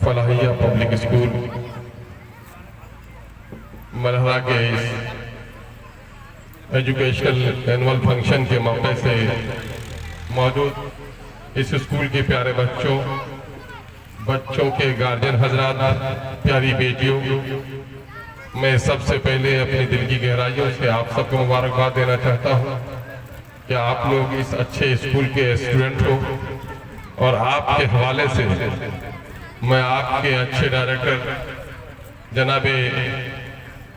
فلاحیہ public school ملہرہ کے اس educational annual function کے موقع سے موجود اس اسکول کے پیارے بچوں کے گارجین حضرات، پیاری بیٹیوں، میں سب سے پہلے اپنی دل کی گہرائیوں سے آپ سب کو مبارکباد دینا چاہتا ہوں کہ آپ لوگ اس اچھے اسکول کے اسٹوڈنٹ ہو، اور آپ کے حوالے سے میں آپ کے اچھے ڈائریکٹر جناب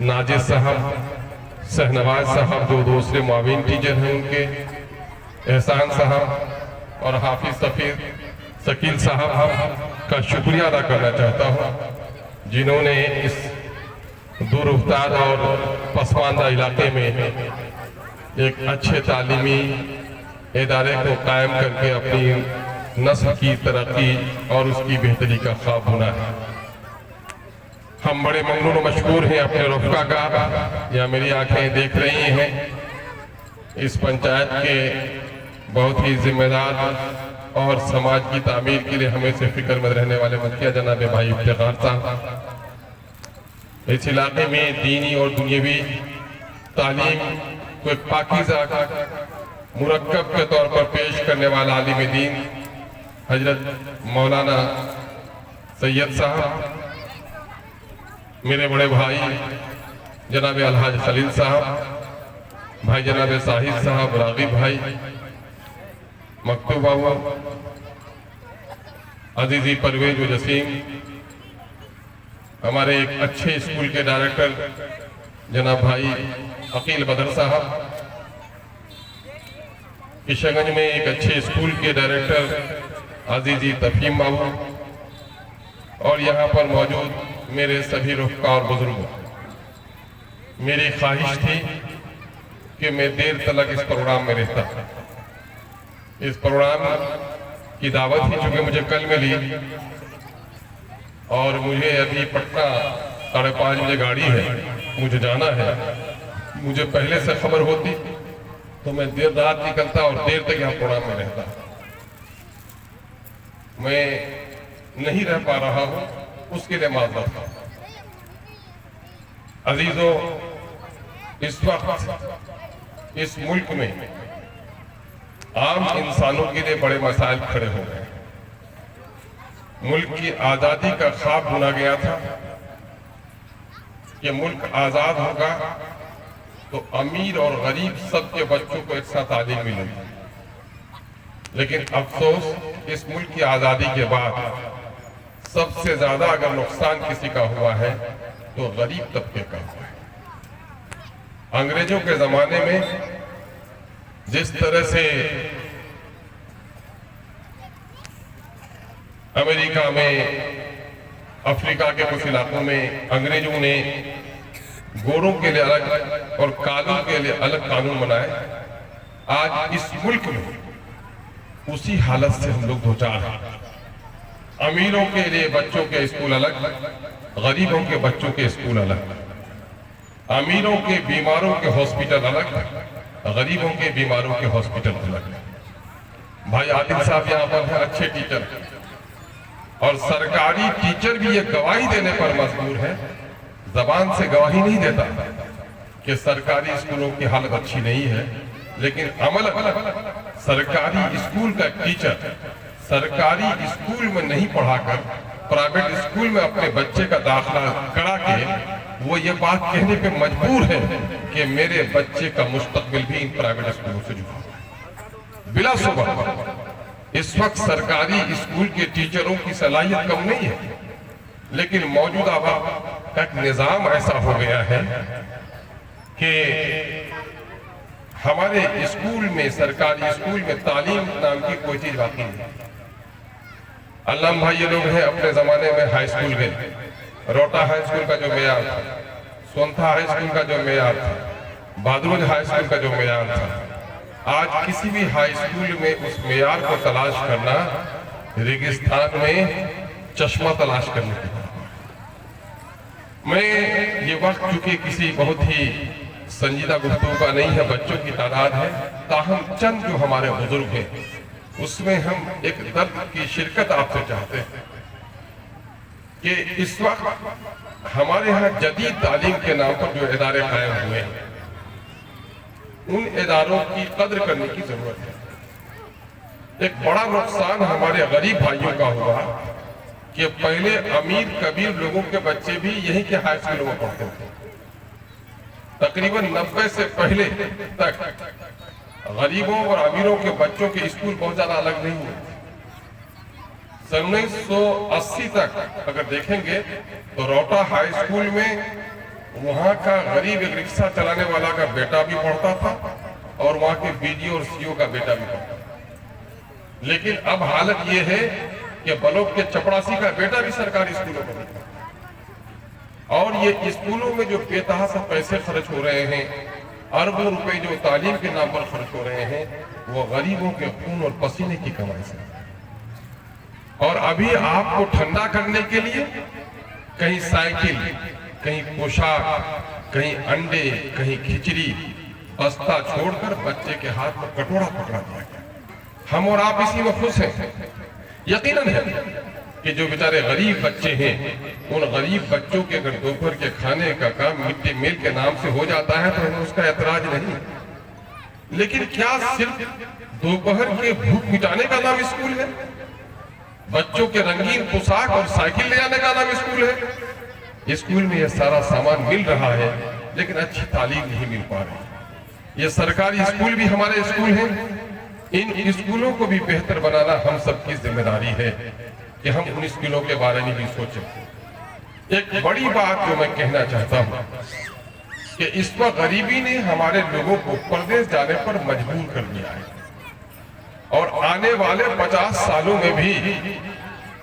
ناجد صاحب، شہنواز صاحب جو دوسرے معاون ٹیچر ہیں ان کے، احسان صاحب اور حافظ ثقیل صاحب کا شکریہ ادا کرنا چاہتا ہوں، جنہوں نے اس دور افتاد اور پسماندہ علاقے میں ایک اچھے تعلیمی ادارے کو قائم کر کے اپنی نسل کی ترقی اور اس کی بہتری کا خواب بنا ہے۔ ہم بڑے ممنون و مشکور ہیں اپنے رفقا کا، یا میری آنکھیں دیکھ رہی ہیں اس پنچایت کے بہت ہی ذمہ دار اور سماج کی تعمیر کے لیے ہمیں سے فکر مند رہنے والے ملکیہ جناب بھائی افتخار صاحب، اس علاقے میں دینی اور دنیاوی تعلیم کو ایک پاکیزہ مرکب کے طور پر پیش کرنے والا عالم دین حضرت مولانا سید صاحب، میرے بڑے بھائی جناب الحاج خلیل صاحب، بھائی جناب ساحد صاحب، راغب بھائی، مکتوب بابا، عزیزی پرویز و جسیم، ہمارے ایک اچھے اسکول کے ڈائریکٹر جناب بھائی عقیل بدر صاحب، کشن گنج میں ایک اچھے اسکول کے ڈائریکٹر عزیزی تفہیم بابو، اور یہاں پر موجود میرے سبھی رفقا اور بزرگوں، میری خواہش تھی کہ میں دیر تلک اس پروگرام میں رہتا۔ اس پروگرام کی دعوت ہی چونکہ مجھے کل ملی اور مجھے ابھی پٹنہ 5:30 بجے گاڑی ہے، مجھے جانا ہے، مجھے پہلے سے خبر ہوتی تو میں دیر رات نکلتا اور دیر تک یہاں پروگرام میں رہتا۔ میں نہیں رہ پا رہا ہوں، اس کے لیے معذرت۔ عزیزوں، اس وقت اس ملک میں عام انسانوں کے لیے بڑے مسائل کھڑے ہو گئے۔ ملک کی آزادی کا خواب بنا گیا تھا کہ ملک آزاد ہوگا تو امیر اور غریب سب کے بچوں کو ایک ساتھ تعلیم ملے گی، لیکن افسوس اس ملک کی آزادی کے بعد سب سے زیادہ اگر نقصان کسی کا ہوا ہے تو غریب طبقے کا ہوا ہے۔ انگریزوں کے زمانے میں جس طرح سے امریکہ میں، افریقہ کے کچھ علاقوں میں انگریزوں نے گوروں کے لیے الگ اور کالوں کے لیے الگ قانون بنائے، آج اس ملک میں اسی حالت سے ہم لوگ دوچار ہیں۔ امیروں کے لیے بچوں کے اسکول الگ، غریبوں کے بچوں کے اسکول الگ، امیروں کے بیماروں کے ہاسپٹل الگ، غریبوں کے بیماروں کے ہاسپٹل الگ۔ بھائی عادل صاحب یہاں پر ہیں، اچھے ٹیچر، اور سرکاری ٹیچر بھی یہ گواہی دینے پر مجبور ہے، زبان سے گواہی نہیں دیتا کہ سرکاری اسکولوں کی حالت اچھی نہیں ہے، لیکن عمل سرکاری اسکول کا ٹیچر سرکاری اسکول میں نہیں پڑھا کر پرائیویٹ اسکول میں اپنے بچے کا داخلہ کرا کے وہ یہ بات کہنے پہ مجبور ہے کہ میرے بچے کا مستقبل بھی ان پرائیویٹ اسکولوں سے جڑا ہے۔ بلا شبہ اس وقت سرکاری اسکول کے ٹیچروں کی صلاحیت کم نہیں ہے، لیکن موجودہ وقت ایک نظام ایسا ہو گیا ہے کہ ہمارے اسکول میں، سرکاری اسکول میں تعلیم نام کی کوئی چیز باقی نہیں۔ علام بھائی یہ لوگ ہیں اپنے زمانے میں ہائی اسکول گئے، روٹا ہائی اسکول کا جو معیار تھا، سونتھا ہائی اسکول کا جو معیار تھا، بادروج ہائی اسکول کا جو معیار تھا، آج کسی بھی ہائی اسکول میں اس معیار کو تلاش کرنا ریگستان میں چشمہ تلاش کرنے کی بات۔ میں یہ وقت چونکہ کسی بہت ہی سنجیدہ گفتگو کا نہیں ہے، بچوں کی تعداد ہے، تاہم چند جو ہمارے بزرگ ہیں اس میں ہم ایک درد کی شرکت آپ سے چاہتے ہیں۔ کہ اس وقت ہمارے ہاں جدید تعلیم کے نام پر جو ادارے قائم ہوئے ہیں ان اداروں کی قدر کرنے کی ضرورت ہے۔ ایک بڑا نقصان ہمارے غریب بھائیوں کا ہوا کہ پہلے امیر کبیر لوگوں کے بچے بھی یہیں کے ہائی اسکولوں میں پڑھتے تھے۔ تقریباً 90 سے پہلے تک غریبوں اور امیروں کے بچوں کے اسکول بہت زیادہ الگ نہیں ہوئے۔ 1980 تک اگر دیکھیں گے تو روٹا ہائی اسکول میں وہاں کا غریب ایک رکشہ چلانے والا کا بیٹا بھی پڑھتا تھا اور وہاں کے بی ڈی اور سی او کا بیٹا بھی پڑھتا تھا۔ لیکن اب حالت یہ ہے کہ بلوک کے چپڑاسی کا بیٹا بھی سرکاری اسکولوں میں پڑھتا ہے، اور یہ اسکولوں میں جو بے تحاشا پیسے خرچ ہو رہے ہیں، اربوں روپے جو تعلیم کے نام پر خرچ ہو رہے ہیں، وہ غریبوں کے خون اور پسینے کی کمائی سے۔ اور ابھی آپ کو ٹھنڈا کرنے کے لیے کہیں سائیکل، کہیں پوشاک، کہیں انڈے، کہیں کھچڑی، بستہ چھوڑ کر بچے کے ہاتھ میں کٹورا پکڑا دیا گیا۔ ہم اور آپ اسی میں خوش ہیں۔ یقیناً ہے کہ جو بیچارے غریب بچے ہیں، ان غریب بچوں کے اگر دوپہر کے کھانے کا کام مڈ ڈے میل کے نام سے ہو جاتا ہے تو ہمیں اس کا اعتراض نہیں، لیکن کیا صرف دوپہر کے بھوک مٹانے کا نام اسکول ہے؟ بچوں کے رنگین پوشاک اور سائیکل لے جانے کا نام اسکول ہے؟ اسکول میں یہ سارا سامان مل رہا ہے لیکن اچھی تعلیم نہیں مل پا رہی۔ یہ سرکاری اسکول بھی ہمارے اسکول ہیں، ان اسکولوں کو بھی بہتر بنانا ہم سب کی ذمہ داری ہے کہ ہم ان اسکولوں کے بارے میں بھی سوچیں۔ ایک بڑی بات جو میں کہنا چاہتا ہوں کہ اس وقت غریبی نے ہمارے لوگوں کو پردیس جانے پر مجبور کر دیا ہے، اور آنے والے 50 سالوں میں بھی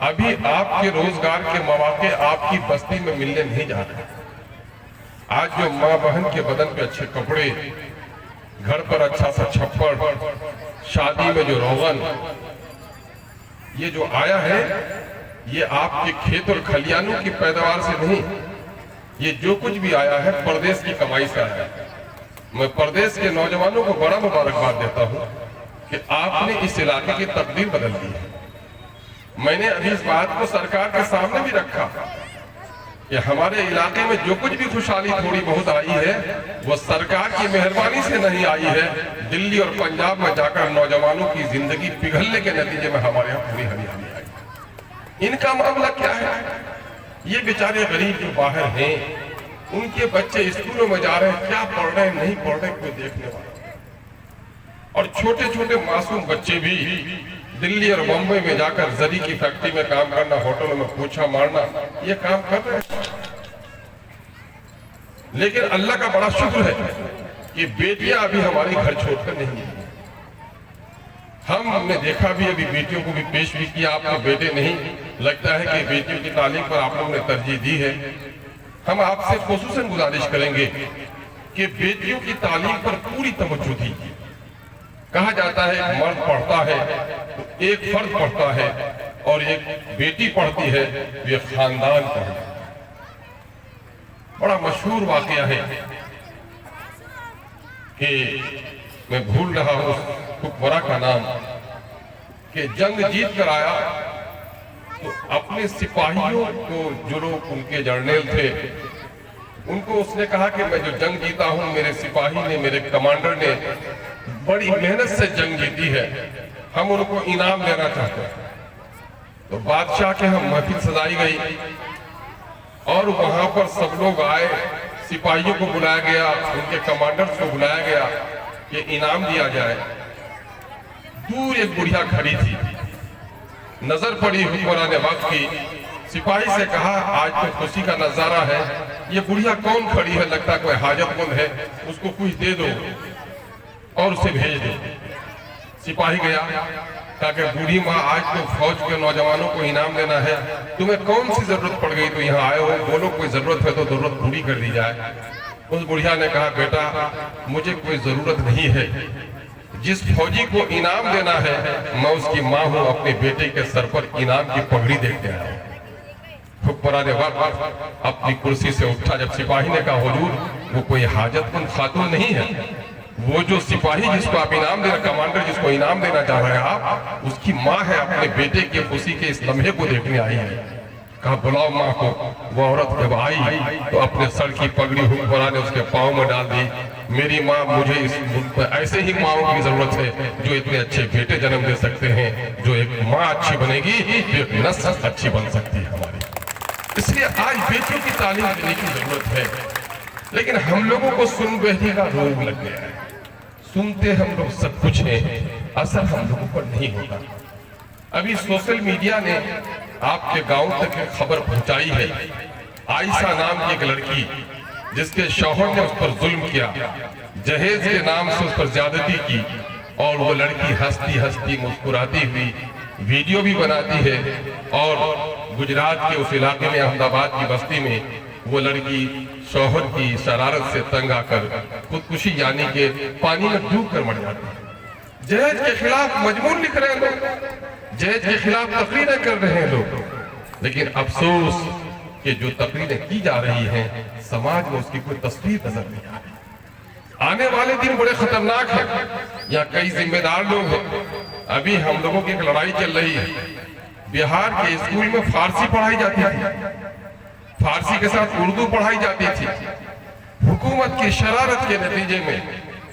ابھی آپ کے روزگار کے مواقع آپ کی بستی میں ملنے نہیں جا رہے۔ آج جو ماں بہن کے بدن پہ اچھے کپڑے، گھر پر اچھا سا چھپڑ، شادی میں جو روغن، یہ جو آیا ہے یہ آپ کے کھیت اور کھلیانوں کی پیداوار سے نہیں، یہ جو کچھ بھی آیا ہے پردیس کی کمائی سے آیا ہے۔ میں پردیس کے نوجوانوں کو بڑا مبارکباد دیتا ہوں کہ آپ نے اس علاقے کی تقدیر بدل دی ہے۔ میں نے ابھی اس بات کو سرکار کے سامنے بھی رکھا کہ ہمارے علاقے میں جو کچھ بھی خوشحالی تھوڑی بہت آئی ہے وہ سرکار کی مہربانی سے نہیں آئی ہے، دلی اور پنجاب میں جا کر نوجوانوں کی زندگی پگھلنے کے نتیجے میں ہمارے یہاں پوری ہریالی آئی۔ ان کا معاملہ کیا ہے؟ یہ بیچارے غریب جو باہر ہیں، ان کے بچے اسکولوں میں جا رہے ہیں، کیا پڑھ رہے ہیں نہیں پڑھ رہے کوئی دیکھنے والا، اور چھوٹے چھوٹے معصوم بچے بھی دلی اور بمبئی میں جا کر زری کی فیکٹری میں کام کرنا، ہوٹلوں میں پوچھا مارنا، یہ کام کر رہے ہیں۔ لیکن اللہ کا بڑا شکر ہے کہ بیٹیاں ابھی ہماری گھر چھوڑ کر نہیں ہیں۔ ہم نے دیکھا بھی، ابھی بیٹیوں کو بھی پیش بھی کیا، آپ نے بیٹے نہیں، لگتا ہے کہ بیٹیوں کی تعلیم پر آپ لوگوں نے ترجیح دی ہے۔ ہم آپ سے خصوصاً گزارش کریں گے کہ بیٹیوں کی تعلیم پر پوری توجہ دیجیے۔ کہا جاتا ہے ایک مرد پڑھتا ہے تو ایک فرد پڑھتا ہے، اور ایک بیٹی پڑھتی ہے تو ایک خاندان پڑھتا ہے۔ بڑا مشہور واقعہ ہے کہ میں بھول رہا ہوں اس حکمراں کا نام، کہ جنگ جیت کر آیا تو اپنے سپاہیوں کو، جو لوگ ان کے جرنیل تھے، ان کو اس نے کہا کہ میں جو جنگ جیتا ہوں، میرے سپاہی نے، میرے کمانڈر نے بڑی محنت سے جنگ جیتی ہے، ہم ان کو انعام دینا چاہتے ہیں۔ تو بادشاہ کے ہم محفل سجائی گئی اور وہاں پر سب لوگ آئے، سپاہیوں کو بلایا گیا، ان کے کمانڈرز کو بلایا گیا کہ انعام دیا جائے۔ دور ایک بڑھیا کھڑی تھی، نظر پڑی حکمران وقت کی، سپاہی سے کہا آج تو خوشی کا نظارہ ہے، یہ بڑھیا کون کھڑی ہے؟ لگتا کوئی حاجت مند ہے، اس کو کچھ دے دو اور اسے بھیج دو۔ سپاہی گیا، کہا کہ بوڑھی ماں آج تو فوج کے نوجوانوں کو انعام دینا ہے، تمہیں کون سی ضرورت پڑ گئی تو یہاں آئے ہو؟ بولو کوئی ضرورت ہے تو ضرورت پوری کر دی جائے۔ اس بڑھیا نے کہا بیٹا مجھے کوئی ضرورت نہیں ہے، جس فوجی کو انعام دینا ہے میں اس کی ماں ہوں، اپنے بیٹے کے سر پر انعام کی پگڑی دیکھتے آیا۔ حکمران وقت اپنی کرسی سے اٹھا، جب سپاہی نے کہا حضور وہ کوئی حاجت مند خاتون نہیں ہے، وہ جو سپاہی جس کو آپ انعام دینا، کمانڈر جس کو انعام دینا چاہ رہے ہیں آپ، اس کی ماں ہے، اپنے بیٹے کی خوشی کے اس لمحے کو دیکھنے آئی ہے۔ کہا بلاؤ ماں کو۔ وہ عورت جب آئی تو اپنے سر کی پگڑی حکمران نے اس کے پاؤں میں ڈال دی۔ میری ماں، مجھے اس ملک میں ایسے ہی ماؤں کی ضرورت ہے جو اتنے اچھے بیٹے جنم دے سکتے ہیں۔ جو ایک ماں اچھی بنے گی تو ایک نسل اچھی بن سکتی ہے ہماری۔ اس لیے آج بیٹیوں کی تعلیم دینے کی ضرورت ہے، لیکن ہم لوگوں کو سن بہنے کا روگ لگ گیا ہے۔ سنتے ہم لوگ سب کچھ ہیں، اثر ہم لوگوں پر نہیں ہوتا۔ ابھی سوشل میڈیا نے آپ کے گاؤں تک ایک خبر پہنچائی ہے۔ عائشہ نام کی ایک لڑکی جس کے شوہر نے اس پر ظلم کیا، جہیز کے نام سے اس پر زیادتی کی، اور وہ لڑکی ہنستی ہنستی مسکراتی ہوئی ویڈیو بھی بناتی ہے، اور گجرات کے اس علاقے میں احمد آباد کی بستی میں وہ لڑکی شوہر کی شرارت سے تنگ آ کر خودکشی یعنی کہ پانی میں ڈوب کر مر جاتی ہے۔ جہیز کے خلاف مضمون لکھ رہے ہیں لوگ، جہیز کے خلاف تقریریں کر رہے ہیں لوگ، لیکن افسوس کہ جو تقریریں کی جا رہی ہیں سماج میں اس کی کوئی تصویر نظر نہیں آ رہی۔ آنے والے دن بڑے خطرناک ہیں، یا کئی ذمہ دار لوگ ہیں۔ ابھی ہم لوگوں کی ایک لڑائی چل رہی ہے۔ بہار کے اسکول میں فارسی پڑھائی جاتی تھی، فارسی کے ساتھ اردو پڑھائی جاتی تھی۔ حکومت کی شرارت کے نتیجے میں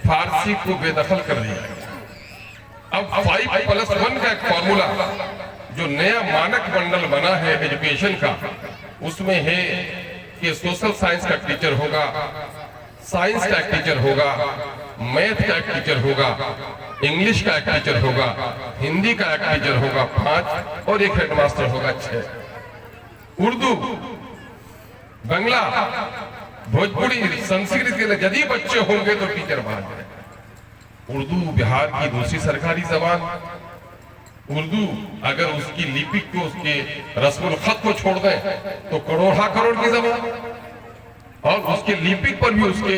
فارسی کو بے دخل کر دیا۔ اب 5+1 کا ایک فارمولا جو نیا مانک منڈل بنا ہے ایجوکیشن کا، اس میں ہے کہ سوشل سائنس کا ٹیچر ہوگا، سائنس کا ایک ٹیچر ہوگا، میتھ کا ایک ٹیچر ہوگا، انگلش کا ایک ٹیچر ہوگا، ہندی کا ایک ٹیچر ہوگا 5، اور ایک ہیڈ ماسٹر ہوگا 6۔ اردو، بنگلہ، بھوجپوری، سنسکرت کے جدید بچے ہوں گے تو ٹیچر بن جائیں۔ اردو بہار کی دوسری سرکاری زبان۔ اردو اگر اس کی لیپک کو، اس کے رسم الخط کو چھوڑ دیں تو کروڑا کروڑ کی زبان، اور اس کے لیپک پر بھی اس کے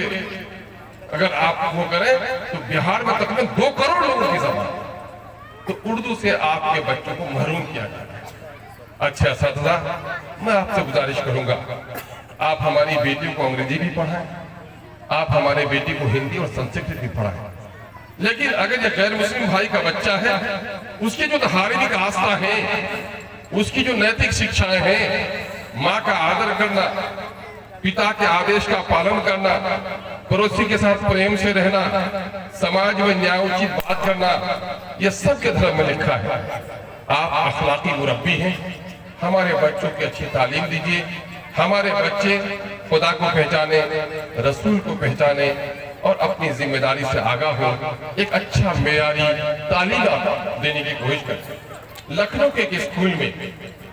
اگر آپ وہ کریں تو بہار میں تقریباً 2 کروڑ لوگوں کی زبان۔ تو اردو سے آپ کے بچوں کو محروم کیا جاتا ہے۔ اچھا اساتذہ، میں آپ سے گزارش کروں گا، آپ ہماری بیٹی کو انگریزی بھی پڑھائیں، آپ ہمارے بیٹی کو ہندی اور سنسکرت بھی پڑھائیں، لیکن اگر یہ غیر مسلم بھائی کا بچہ ہے، اس کی جو دھارمک آستھا ہے، اس کی جو نیتک شکشائیں ہیں، ماں کا آدر کرنا، پتا کے آدیش کا پالن کرنا، پڑوسی کے ساتھ پریم سے رہنا، سماج میں نیائے اچت بات کرنا، یہ سب کے دھرم میں لکھا ہے۔ آپ اخلاقی مربی ہیں، ہمارے بچوں کی اچھی تعلیم دیجیے، ہمارے بچے خدا کو پہچانے، رسول کو پہچانے، اور اپنی ذمہ داری سے آگاہ ہو، ایک اچھا معیاری تعلیم دینے کی کوشش کرتے ہیں۔ لکھنؤ کے ایک اسکول میں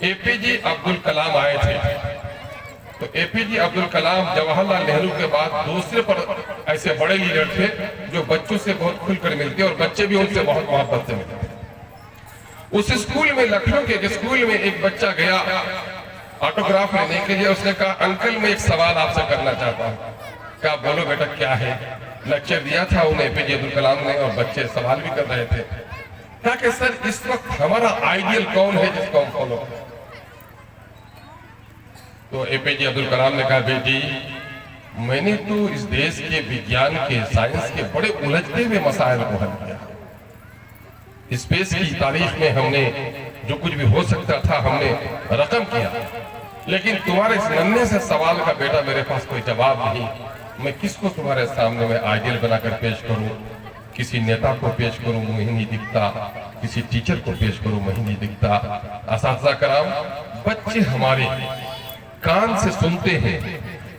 اے پی جے عبدالکلام آئے تھے، تو اے پی جے عبدالکلام جواہر لال نہرو کے بعد دوسرے پر ایسے بڑے لیڈر تھے جو بچوں سے بہت کھل کر ملتے اور بچے بھی ان سے بہت محبت سے ملتے۔ اس اسکول میں، لکھنؤ کے ایک اسکول میں ایک بچہ گیا آٹوگراف لینے کے لیے۔ اس نے کہا انکل میں ایک سوال آپ سے کرنا چاہتا ہوں۔ کہا بولو بیٹا کیا ہے؟ لیکچر دیا تھا انہیں اے پی جے عبدالکلام نے، اور بچے سوال بھی کر رہے تھے۔ کہا کہ سر اس وقت ہمارا آئیڈیل کون ہے جس کو ہم فالو کریں؟ تو اے پی جے عبدالکلام نے کہا بیٹی، میں نے تو اس دیش کے وگیان کے، سائنس کے بڑے الجھتے ہوئے مسائل کو حل کیا۔ اسپیس کی تاریخ میں ہم نے جو کچھ بھی ہو سکتا تھا ہم نے رقم کیا، لیکن تمہارے اس ننھے سے سوال کا بیٹا میرے پاس کوئی جواب نہیں۔ میں کس کو تمہارے سامنے میں آئیڈیل بنا کر پیش کروں؟ کسی نیتا کو پیش کروں مجھے نہیں دکھتا، کسی ٹیچر کو پیش کروں مجھے نہیں دکھتا۔ اساتذہ کرام، بچے ہمارے کان سے سنتے ہیں،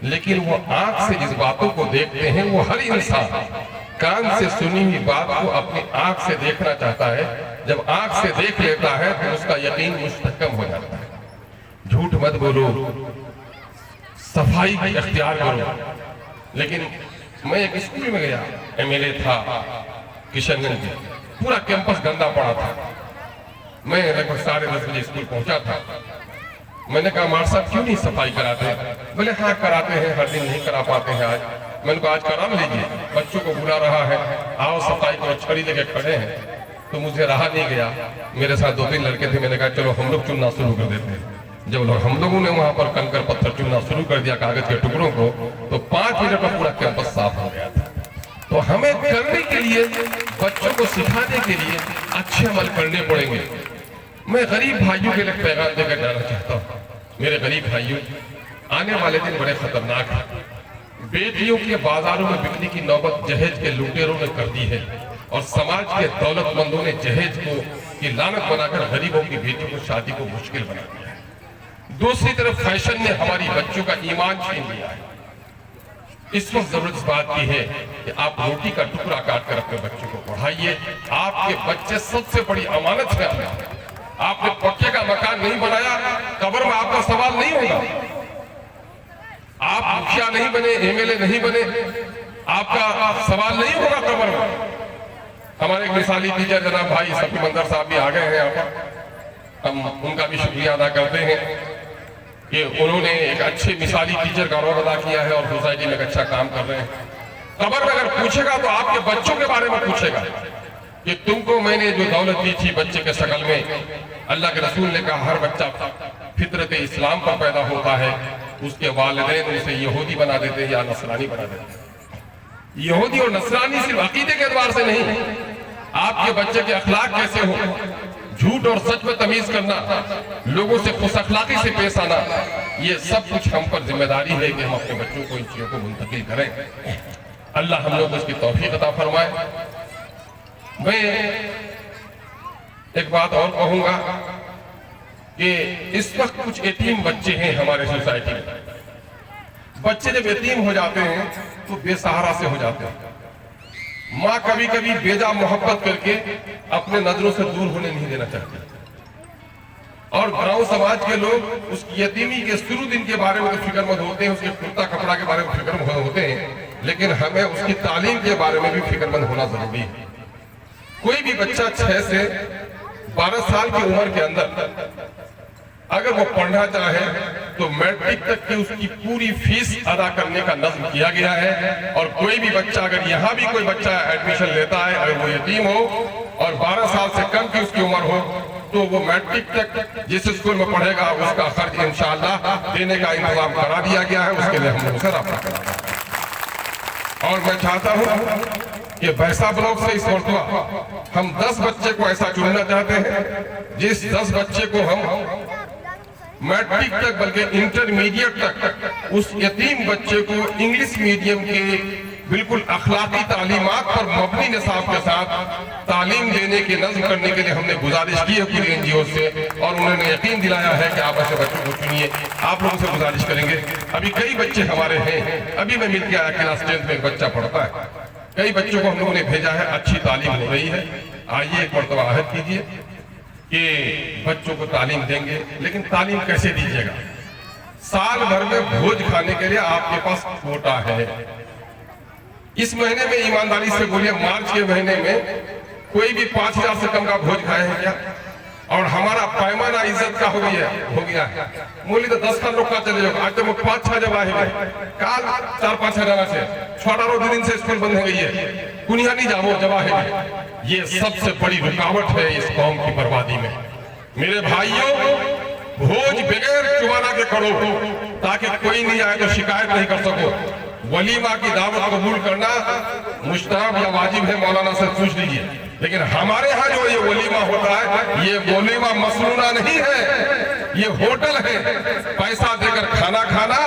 لیکن وہ آنکھ سے جس باتوں کو دیکھتے ہیں، وہ ہر انسان کان سے سنی ہوئی بات کو اپنی آنکھ سے دیکھنا چاہتا ہے۔ جب آنکھ سے دیکھ لیتا ہے تو اس کا یقین مستحکم ہو جاتا ہے۔ جھوٹ مت بولو، صفائی کی اختیار کرو۔ لیکن میں ایک اسکول میں گیا، ایم ایل اے تھا کشن گنج میں، پورا کیمپس گندا پڑا تھا۔ میں لگ بھگ 10:30 بجے اسکول پہنچا تھا۔ میں نے کہا مار صاحب کیوں نہیں صفائی کراتے؟ بولے ہاں کراتے ہیں، ہر دن نہیں کرا پاتے ہیں آج۔ میں نے کہا آج کرا لیجیے، بچوں کو بلا رہا ہے، آؤ صفائی کرو، چھڑی لے کے کھڑے ہیں۔ تو مجھے رہا نہیں گیا، میرے ساتھ 2-3 لڑکے تھے، میں نے کہا چلو ہم لوگ چننا شروع کر دیتے ہیں۔ جب ہم لوگوں نے وہاں پر کنکر پتھر چننا شروع کر دیا کاغذ کے ٹکڑوں کو، تو 5 منٹ میں پورا کیمپس صاف ہو گیا تھا۔ تو ہمیں کرنے کے لیے، بچوں کو سکھانے کے لیے اچھے عمل کرنے پڑیں گے۔ میں غریب بھائیوں کے لیے پیغام دے کر جانا چاہتا ہوں، میرے غریب بھائیوں، آنے والے دن بڑے خطرناک ہیں۔ بیٹیوں کے بازاروں میں بکنے کی نوبت جہیز کے لوٹیروں نے کر دی ہے، اور سماج کے دولت مندوں نے جہیز کو کی لعنت بنا کر غریبوں کی بیٹیوں کو شادی کو مشکل بنا دیا ہے۔ دوسری طرف فیشن نے ہماری بچوں کا ایمان چھین لیا ہے۔ اس وقت ضرورت اس بات کی ہے کہ آپ روٹی کا ٹکڑا کاٹ کر اپنے بچوں کو پڑھائیے۔ آپ کے بچے سب سے بڑی امانت ہے اللہ۔ آپ نے پکے کا مکان نہیں بنایا، قبر میں آپ کا سوال نہیں ہوگا۔ آپ مکھیا نہیں بنے، ایم ایل اے نہیں بنے، آپ کا سوال نہیں ہوگا قبر میں۔ ہمارے ایک مثالی ٹیچر جناب بھائی صفی منظر صاحب بھی آ گئے ہیں یہاں پر، ہم ان کا بھی شکریہ ادا کرتے ہیں کہ انہوں نے ایک اچھے مثالی ٹیچر کا رول ادا کیا ہے اور سوسائٹی میں ایک اچھا کام کر رہے ہیں۔ قبر میں اگر پوچھے گا تو آپ کے بچوں کے بارے میں پوچھے گا کہ تم کو میں نے جو دولت دی تھی بچے کے شکل میں، اللہ کے رسول نے کہا ہر بچہ فطرت اسلام پر پیدا ہوتا ہے، اس کے والدین اسے یہودی بنا دیتے ہیں یا نصرانی بنا دیتے ہیں۔ یہودی اور نصرانی صرف عقیدے کے اعتبار سے نہیں، آپ کے بچے کے اخلاق کیسے ہو، جھوٹ اور سچ میں تمیز کرنا، لوگوں سے خوش اخلاقی سے پیش آنا، یہ سب کچھ ہم پر ذمہ داری ہے کہ ہم اپنے بچوں کو ان چیزوں کو منتقل کریں۔ اللہ ہم لوگ اس کی توفیق عطا فرمائے۔ میں ایک بات اور کہوں گا کہ اس وقت کچھ یتیم بچے ہیں ہمارے سوسائٹی میں۔ بچے جب یتیم ہو جاتے ہیں تو بے سہارا سے ہو جاتے ہیں۔ ماں کبھی کبھی بیجا محبت کر کے اپنے نظروں سے دور ہونے نہیں دینا چاہتی، اور گاؤں سماج کے لوگ اس کی یتیمی کے شروع دن کے بارے میں فکر مند ہوتے ہیں، اس کے کرتا کپڑا کے بارے میں فکر مند ہوتے ہیں، لیکن ہمیں اس کی تعلیم کے بارے میں بھی فکر مند ہونا ضروری ہے۔ کوئی بھی بچہ 6 سے 12 سال کی عمر کے اندر اگر وہ پڑھنا چاہے تو میٹرک تک کی اس کی پوری فیس ادا کرنے کا نظم کیا گیا ہے، اور کوئی بھی بچہ اگر یہاں بھی کوئی بچہ ایڈمیشن لیتا ہے اگر وہ یتیم ہو اور 12 سال سے کم کی اس کی عمر ہو تو وہ میٹرک تک جس اسکول میں پڑھے گا اس کا خرچ انشاءاللہ دینے کا انتظام کرا دیا گیا ہے، اس کے لیے ہم نے اسے رابطہ کرا۔ اور میں چاہتا ہوں کہ بھیسا بلاک سے اس مرتبہ ہم 10 بچے کو ایسا چننا چاہتے ہیں جس 10 بچے کو ہم میٹرک تک بلکہ انٹرمیڈیٹ تک اس یتیم بچے کو انگلش میڈیم کے بالکل اخلاقی تعلیمات پر مبنی نصاب کے ساتھ تعلیم دینے کے نظم کرنے کے لیے ہم نے گزارش کی ہے پوری این جی او سے، اور انہوں نے یقین دلایا ہے کہ آپ ایسے بچوں کو چنیے۔ آپ لوگوں سے گزارش کریں گے، ابھی کئی بچے ہمارے ہیں، ابھی میں مل کے آیا کلاس 10 میں ایک بچہ پڑھتا ہے، کئی بچوں کو ہم لوگوں نے بھیجا ہے، اچھی تعلیم ہو رہی ہے۔ آئیے ایک مرتبہ عہد کیجیے کہ بچوں کو تعلیم دیں گے، لیکن تعلیم کیسے دیجیے گا؟ سال بھر میں بھوج کھانے کے لیے آپ کے پاس کوٹا ہے۔ اس مہینے میں ایمانداری سے بولیے مارچ کے مہینے میں کوئی بھی 5000 سے کم کا بھوج کھائے ہیں کیا؟ اور ہمارا پیمانہ عزت کا ہو گیا ہے، مولی تو 10 کا روکا چلے جاؤ، آج تو وہ 5-6 جب آئے ہیں، کال 4-5 ہزار سے چھوٹا رو دن سے اسکول بند ہو گئی ہے، کنیا نہیں جاؤ جب آئے ہیں۔ یہ سب سے بڑی رکاوٹ ہے اس قوم کی بربادی میں۔ میرے بھائیوں، بھوج بغیر چبانا کے کرو تاکہ کوئی نہیں آئے تو شکایت نہیں کر سکو۔ ولیمہ کی دعوت قبول کرنا مستحب یا واجب ہے، مولانا سے پوچھ لیجئے، لیکن ہمارے ہاں جو یہ ولیمہ ہوتا ہے یہ ولیمہ مسنونہ نہیں ہے، یہ ہوٹل ہے، پیسہ دے کر کھانا کھانا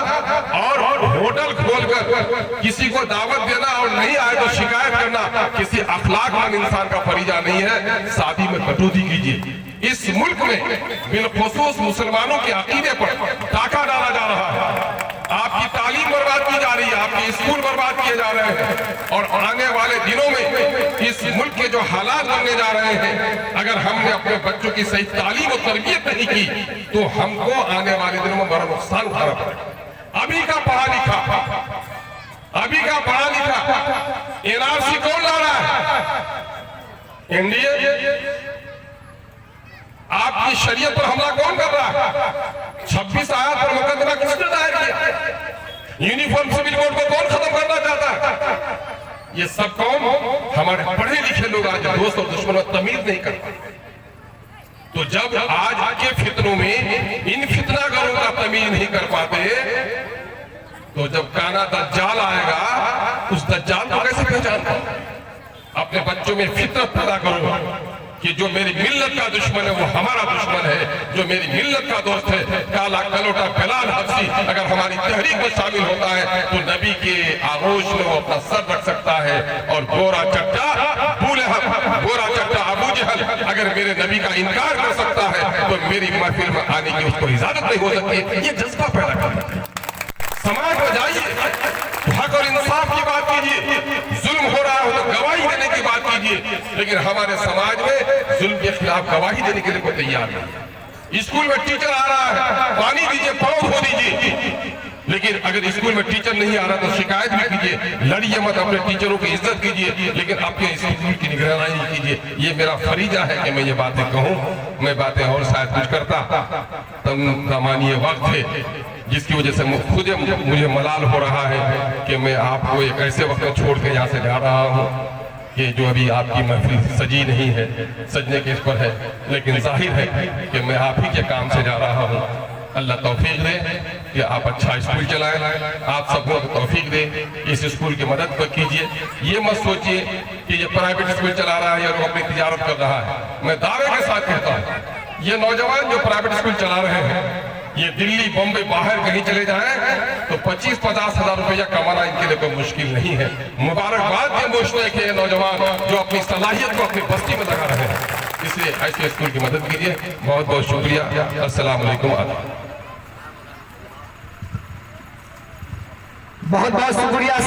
اور ہوٹل کھول کر کسی کو دعوت دینا اور نہیں آئے تو شکایت کرنا کسی اخلاق مند انسان کا فریضہ نہیں ہے۔ شادی میں کٹوتی کیجئے۔ اس ملک میں بالخصوص مسلمانوں کے عقیدے پر ڈاکہ ڈالا جا رہا ہے، آپ کی تعلیم برباد کی جا رہی ہے، آپ کے اسکول برباد کیے جا رہے ہیں، اور آنے والے دنوں میں اس ملک کے جو حالات بننے جا رہے ہیں اگر ہم نے اپنے بچوں کی صحیح تعلیم و تربیت نہیں کی تو ہم کو آنے والے دنوں میں بڑا نقصان اٹھانا پڑے گا۔ ابھی کا پڑھا لکھا این آر سی کون لا رہا ہے؟ N D A. آپ کی شریعت پر حملہ کون کر رہا ہے؟ 26 آیات پر مقدمہ کس نے دائر کیا؟ یونیفارم سول کوڈ کو کون ختم کرنا چاہتا ہے؟ یہ سب قوم ہمارے پڑھے لکھے لوگ آج دوست اور دشمن میں تمیز نہیں کر پاتے۔ تو جب آج کے فتنوں میں ان فتنہ گروں کا تمیز نہیں کر پاتے تو جب کانا دجال آئے گا اس دجال کو کیسے پہچان پاؤ؟ اپنے بچوں میں فطرت پیدا کرو، کہ جو میری ملت کا دشمن ہے وہ ہمارا دشمن ہے، جو میری ملت کا دوست ہے کالا کلوٹا بلال حبشی اگر ہماری تحریک میں شامل ہوتا ہے تو نبی کے آغوش میں وہ اپنا سر رکھ سکتا ہے، اور گورا چٹا گورا چٹا ابو جہل اگر میرے نبی کا انکار کر سکتا ہے تو میری محفل میں آنے کی اس کو اجازت نہیں ہو سکتی۔ یہ جذبہ پیدا کرنا ہے۔ سماج میں جائیے، حق اور انصاف کی بات کیجیے، ظلم ہو رہا ہو تو گواہی دینے کی بات کیجیے، لیکن ہمارے سماج میں ظلم کے خلاف گواہی دینے کے لیے کوئی تیار نہیں۔ اسکول میں ٹیچر آ رہا ہے، پانی دیجیے، پاؤں دھو دیجیے، لیکن اگر اسکول میں ٹیچر نہیں آ رہا تو شکایت بھی کیجیے، لڑیے مت، اپنے ٹیچروں کی عزت کیجیے، لیکن اپنے اسکول کی نگرانی کیجیے۔ یہ میرا فریضہ ہے کہ میں یہ باتیں کہوں، میں باتیں اور شاید کچھ کرتا تمام یہ وقت ہے جس کی وجہ سے خود مجھے ملال ہو رہا ہے کہ میں آپ کو ایک ایسے وقت چھوڑ کے یہاں سے جا رہا ہوں کہ جو ابھی آپ کی محفل سجی نہیں ہے، سجنے کے اس پر ہے، لیکن ظاہر ہے کہ میں آپ ہی کے کام سے جا رہا ہوں۔ اللہ توفیق دے کہ آپ اچھا اسکول چلائیں، آپ سب کو توفیق دے، اس اسکول کی مدد پر کیجئے۔ یہ مت سوچئے کہ یہ پرائیویٹ اسکول چلا رہا ہے یا وہ اپنی تجارت کر رہا ہے۔ میں دعوے کے ساتھ کہتا ہوں، یہ نوجوان جو پرائیویٹ اسکول چلا رہے ہیں، یہ دلی، بمبئی، باہر کہیں چلے جائیں تو 25-50 ہزار روپیہ کمانا ان کے لیے کوئی مشکل نہیں ہے۔ مبارکباد کے مشتاق کہ یہ نوجوان جو اپنی صلاحیت کو اپنی بستی میں لگا رہے ہیں، اس لیے ایسے اسکول کی مدد کیجئے۔ بہت بہت شکریہ۔ السلام علیکم۔ بہت بہت شکریہ۔